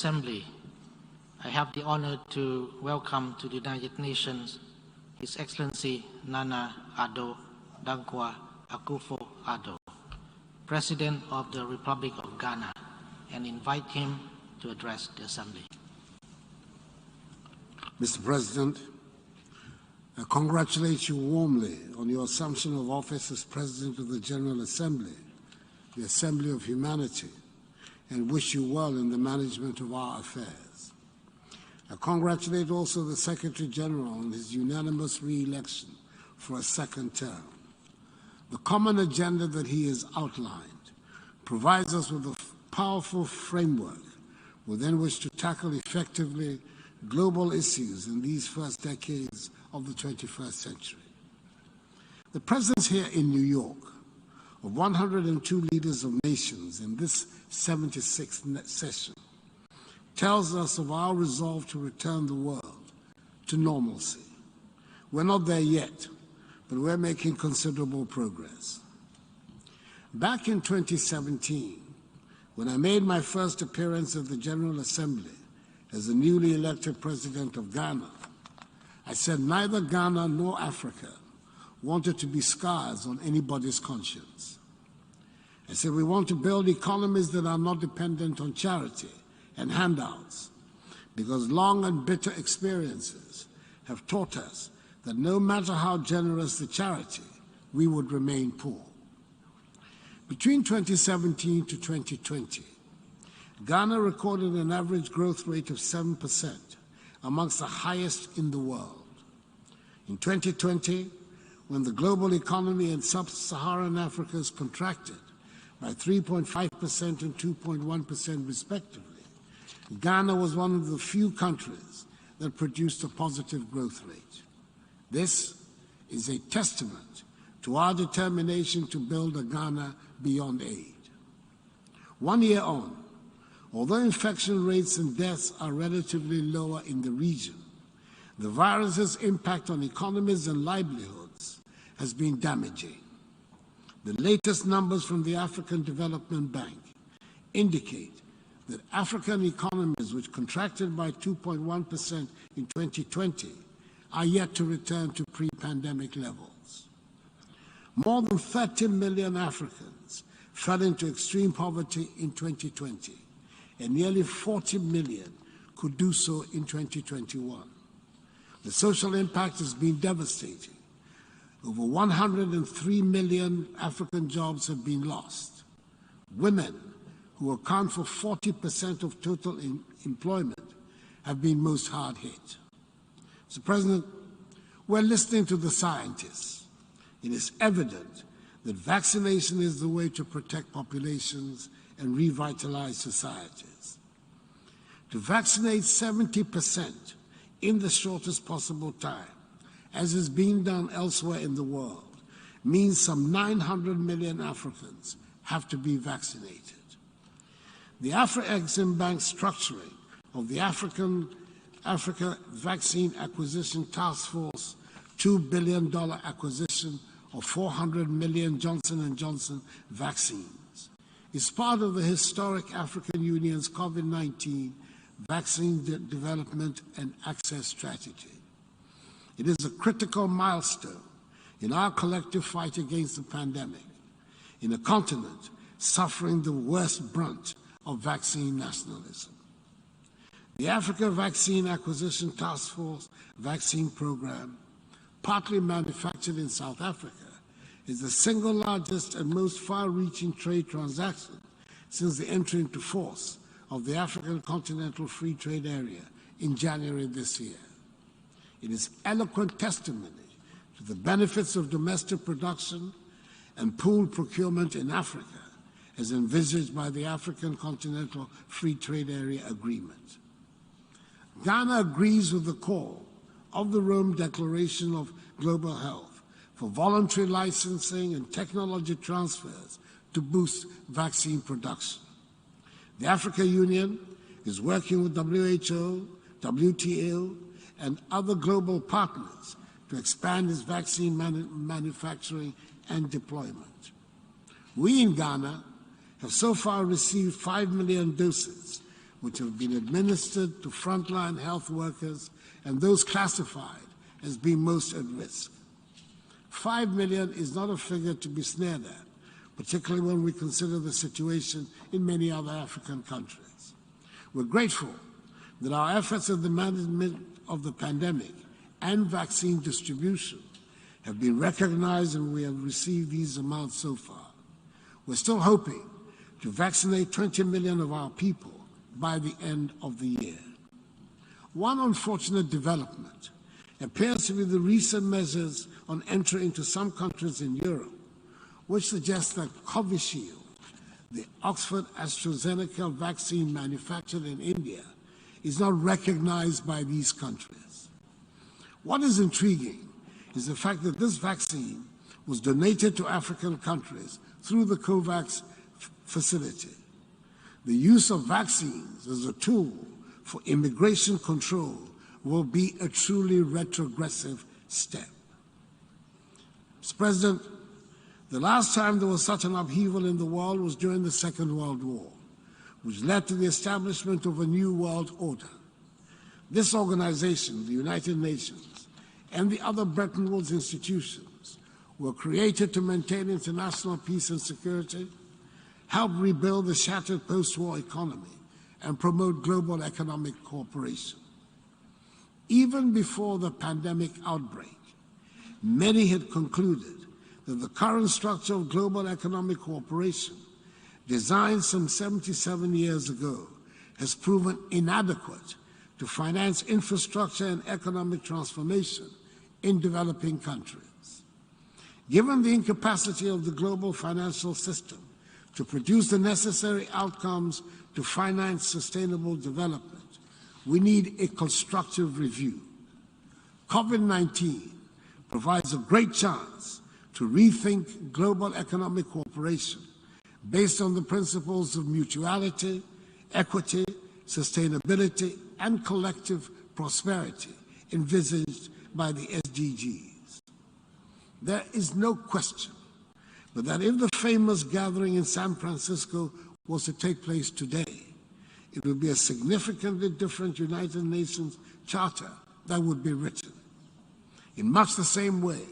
Assembly, I have the honor to welcome to the United Nations His Excellency Nana Addo Dankwa Akufo-Addo, President of the Republic of Ghana, and invite him to address the Assembly. Mr. President, I congratulate you warmly on your assumption of office as President of the General Assembly, the Assembly of Humanity, and wish you well in the management of our affairs. I congratulate also the Secretary General on his unanimous re-election for a second term. The common agenda that he has outlined provides us with a powerful framework within which to tackle effectively global issues in these first decades of the 21st century. The presence here in New York of 102 leaders of nations in this 76th session tells us of our resolve to return the world to normalcy. We're not there yet, but we're making considerable progress. Back in 2017, when I made my first appearance at the General Assembly as the newly elected President of Ghana, I said neither Ghana nor Africa wanted to be scars on anybody's conscience. I said we want to build economies that are not dependent on charity and handouts, because long and bitter experiences have taught us that no matter how generous the charity, we would remain poor. Between 2017 to 2020, Ghana recorded an average growth rate of 7%, amongst the highest in the world. In 2020, when the global economy in sub-Saharan Africa has contracted by 3.5% and 2.1% respectively, Ghana was one of the few countries that produced a positive growth rate. This is a testament to our determination to build a Ghana beyond aid. 1 year on, although infection rates and deaths are relatively lower in the region, the virus's impact on economies and livelihoods has been damaging. The latest numbers from the African Development Bank indicate that African economies, which contracted by 2.1% in 2020, are yet to return to pre-pandemic levels. More than 30 million Africans fell into extreme poverty in 2020, and nearly 40 million could do so in 2021. The social impact has been devastating. Over 103 million African jobs have been lost. Women, who account for 40% of total employment, have been most hard hit. Mr. President, we're listening to the scientists. It is evident that vaccination is the way to protect populations and revitalize societies. To vaccinate 70% in the shortest possible time, as is being done elsewhere in the world, means some 900 million Africans have to be vaccinated. The Afro-Exim Bank structuring of the Africa Vaccine Acquisition Task Force $2 billion acquisition of 400 million Johnson & Johnson vaccines is part of the historic African Union's COVID-19 vaccine development and access strategy. It is a critical milestone in our collective fight against the pandemic, in a continent suffering the worst brunt of vaccine nationalism. The Africa Vaccine Acquisition Task Force vaccine program, partly manufactured in South Africa, is the single largest and most far-reaching trade transaction since the entry into force of the African Continental Free Trade Area in January this year. It is eloquent testimony to the benefits of domestic production and pooled procurement in Africa, as envisaged by the African Continental Free Trade Area Agreement. Ghana agrees with the call of the Rome Declaration of Global Health for voluntary licensing and technology transfers to boost vaccine production. The African Union is working with WHO, WTO, and other global partners to expand its vaccine manufacturing and deployment. We in Ghana have so far received 5 million doses which have been administered to frontline health workers and those classified as being most at risk. 5 million is not a figure to be sneered at, particularly when we consider the situation in many other African countries. We're grateful that our efforts in the management of the pandemic and vaccine distribution have been recognized, and we have received these amounts so far. We're still hoping to vaccinate 20 million of our people by the end of the year. One unfortunate development appears to be the recent measures on entry into some countries in Europe, which suggests that Covishield, the Oxford-AstraZeneca vaccine manufactured in India, is not recognized by these countries. What is intriguing is the fact that this vaccine was donated to African countries through the COVAX facility. The use of vaccines as a tool for immigration control will be a truly retrogressive step. Mr. President, the last time there was such an upheaval in the world was during the Second World War, which led to the establishment of a new world order. This organization, the United Nations, and the other Bretton Woods institutions were created to maintain international peace and security, help rebuild the shattered post-war economy, and promote global economic cooperation. Even before the pandemic outbreak, many had concluded that the current structure of global economic cooperation, designed some 77 years ago, has proven inadequate to finance infrastructure and economic transformation in developing countries. Given the incapacity of the global financial system to produce the necessary outcomes to finance sustainable development, we need a constructive review. COVID-19 provides a great chance to rethink global economic cooperation based on the principles of mutuality, equity, sustainability, and collective prosperity envisaged by the SDGs. There is no question but that if the famous gathering in San Francisco was to take place today, it would be a significantly different United Nations Charter that would be written. In much the same way,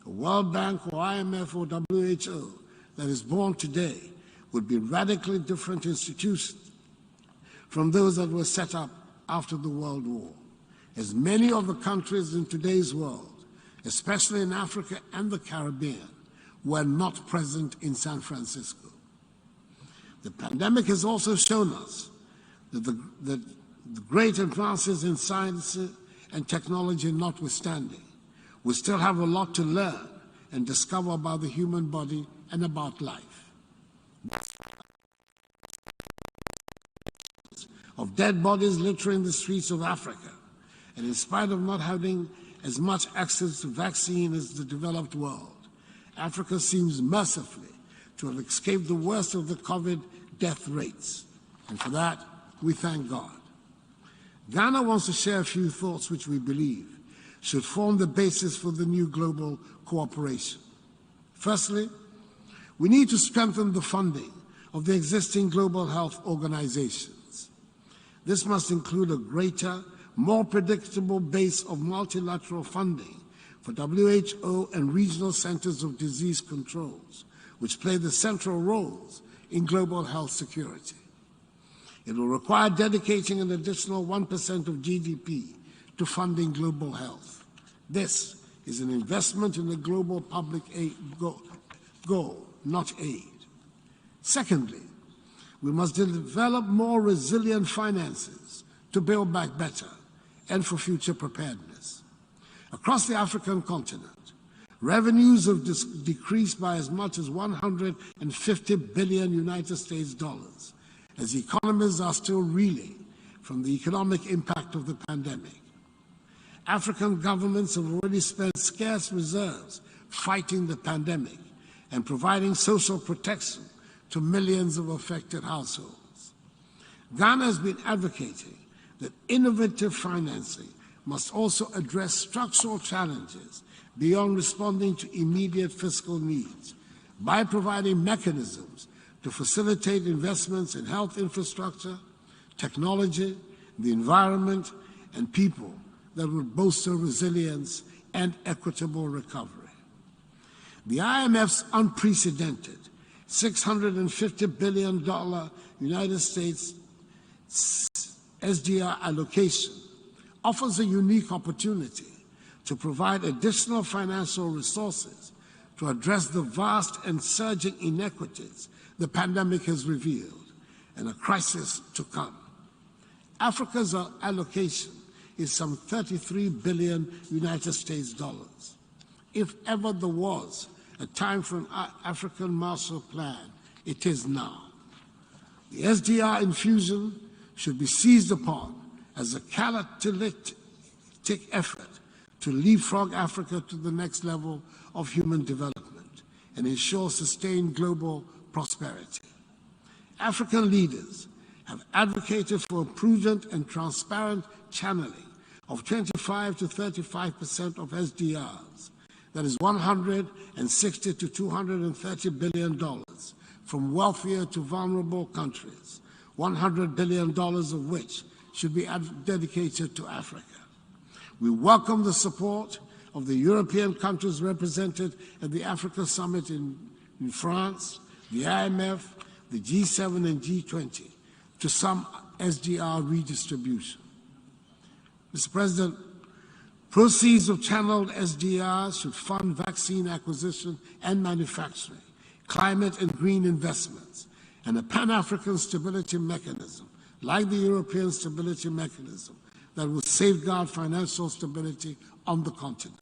a World Bank or IMF or WHO that is born today would be radically different institutions from those that were set up after the World War, as many of the countries in today's world, especially in Africa and the Caribbean, were not present in San Francisco. The pandemic has also shown us that the great advances in science and technology notwithstanding, we still have a lot to learn and discover about the human body and about life. Of dead bodies littering the streets of Africa, and in spite of not having as much access to vaccine as the developed world, Africa seems mercifully to have escaped the worst of the COVID death rates, and for that, we thank God. Ghana wants to share a few thoughts which we believe should form the basis for the new global cooperation. Firstly, we need to strengthen the funding of the existing global health organizations. This must include a greater, more predictable base of multilateral funding for WHO and regional centers of disease controls, which play the central roles in global health security. It will require dedicating an additional 1% of GDP to funding global health. This is an investment in the global public aid goal, not aid. Secondly, we must develop more resilient finances to build back better and for future preparedness. Across the African continent, revenues have decreased by as much as 150 billion United States dollars, as economies are still reeling from the economic impact of the pandemic. African governments have already spent scarce reserves fighting the pandemic and providing social protection to millions of affected households. Ghana has been advocating that innovative financing must also address structural challenges beyond responding to immediate fiscal needs by providing mechanisms to facilitate investments in health infrastructure, technology, the environment, and people that would bolster resilience and equitable recovery. The IMF's unprecedented $650 billion United States SDR allocation offers a unique opportunity to provide additional financial resources to address the vast and surging inequities the pandemic has revealed and a crisis to come. Africa's allocation is some 33 billion United States dollars. If ever there was a time for an African Marshall Plan, it is now. The SDR infusion should be seized upon as a catalytic effort to leapfrog Africa to the next level of human development and ensure sustained global prosperity. African leaders have advocated for a prudent and transparent channeling of 25 to 35% of SDRs, that is $160 to $230 billion, from wealthier to vulnerable countries, $100 billion of which should be dedicated to Africa. We welcome the support of the European countries represented at the Africa Summit in France, the IMF, the G7 and G20 to some SDR redistribution. Mr. President, proceeds of channeled SDRs should fund vaccine acquisition and manufacturing, climate and green investments, and a Pan-African stability mechanism, like the European Stability Mechanism, that will safeguard financial stability on the continent.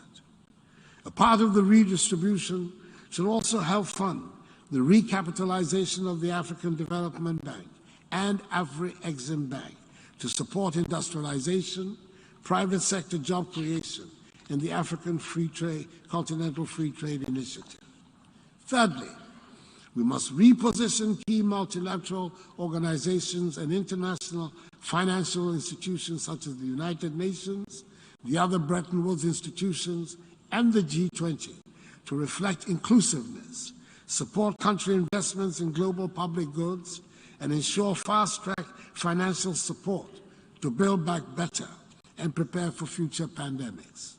A part of the redistribution should also help fund the recapitalization of the African Development Bank and Afri-Exim Bank to support industrialization, private sector job creation, and the African Continental Free Trade Initiative. Thirdly, we must reposition key multilateral organizations and international financial institutions such as the United Nations, the other Bretton Woods institutions, and the G20 to reflect inclusiveness, support country investments in global public goods, and ensure fast-track financial support to build back better and prepare for future pandemics.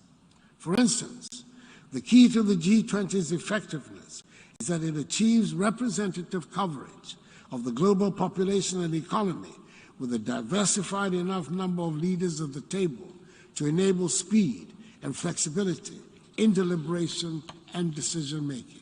For instance, the key to the G20's effectiveness is that it achieves representative coverage of the global population and economy with a diversified enough number of leaders at the table to enable speed and flexibility in deliberation and decision-making.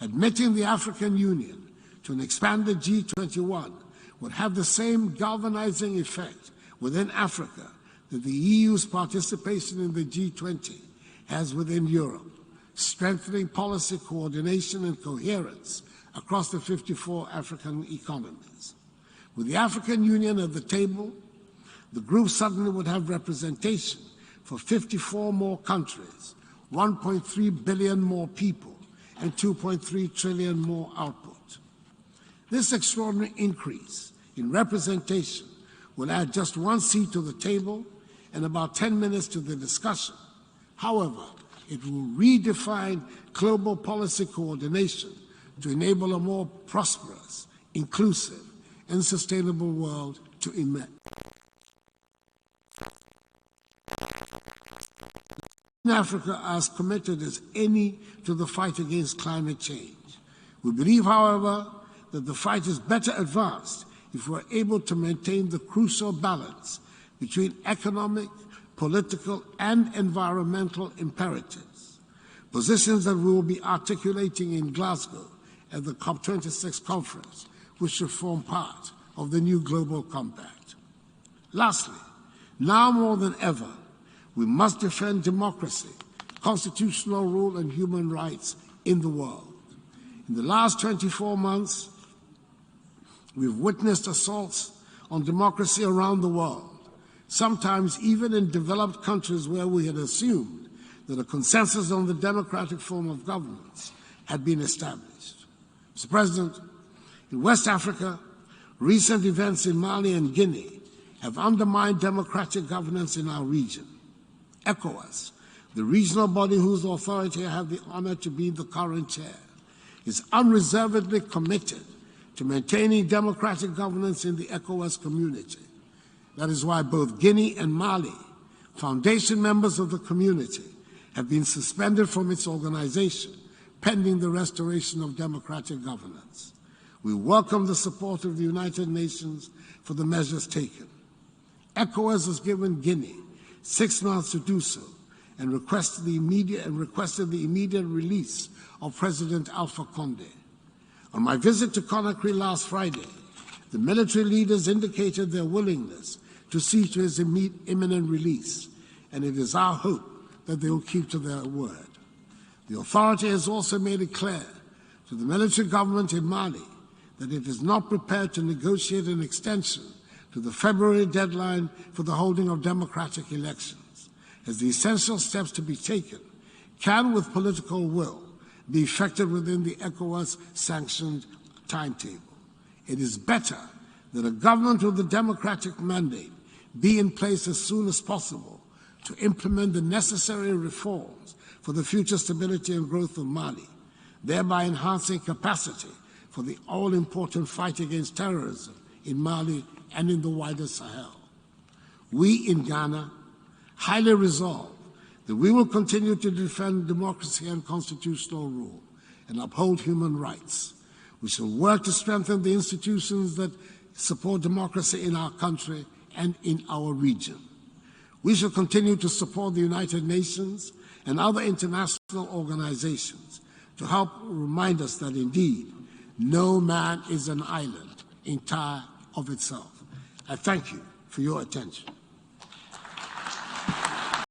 Admitting the African Union to an expanded G21 would have the same galvanizing effect within Africa that the EU's participation in the G20 has within Europe, strengthening policy coordination and coherence across the 54 African economies. With the African Union at the table, the group suddenly would have representation for 54 more countries, 1.3 billion more people, and 2.3 trillion more output. This extraordinary increase in representation will add just one seat to the table and about 10 minutes to the discussion. However, it will redefine global policy coordination to enable a more prosperous, inclusive, and sustainable world to emerge. Africa as committed as any to the fight against climate change. We believe, however, that the fight is better advanced if we're able to maintain the crucial balance between economic, political, and environmental imperatives, positions that we will be articulating in Glasgow at the COP26 conference, which should form part of the new global compact. Lastly, now more than ever, we must defend democracy, constitutional rule, and human rights in the world. In the last 24 months, we've witnessed assaults on democracy around the world, sometimes even in developed countries where we had assumed that a consensus on the democratic form of governance had been established. Mr. President, in West Africa, recent events in Mali and Guinea have undermined democratic governance in our region. ECOWAS, the regional body whose authority I have the honor to be the current chair, is unreservedly committed to maintaining democratic governance in the ECOWAS community. That is why both Guinea and Mali, foundation members of the community, have been suspended from its organization pending the restoration of democratic governance. We welcome the support of the United Nations for the measures taken. ECOWAS has given Guinea 6 months to do so and requested the immediate release of President Alpha Condé. On my visit to Conakry last Friday, the military leaders indicated their willingness to see to his imminent release, and it is our hope that they will keep to their word. The authority has also made it clear to the military government in Mali that it is not prepared to negotiate an extension to the February deadline for the holding of democratic elections, as the essential steps to be taken can, with political will, be effected within the ECOWAS-sanctioned timetable. It is better that a government with a democratic mandate be in place as soon as possible to implement the necessary reforms for the future stability and growth of Mali, thereby enhancing capacity for the all-important fight against terrorism in Mali and in the wider Sahel. We in Ghana highly resolve that we will continue to defend democracy and constitutional rule and uphold human rights. We shall work to strengthen the institutions that support democracy in our country and in our region. We shall continue to support the United Nations and other international organizations to help remind us that indeed no man is an island entire of itself. I thank you for your attention.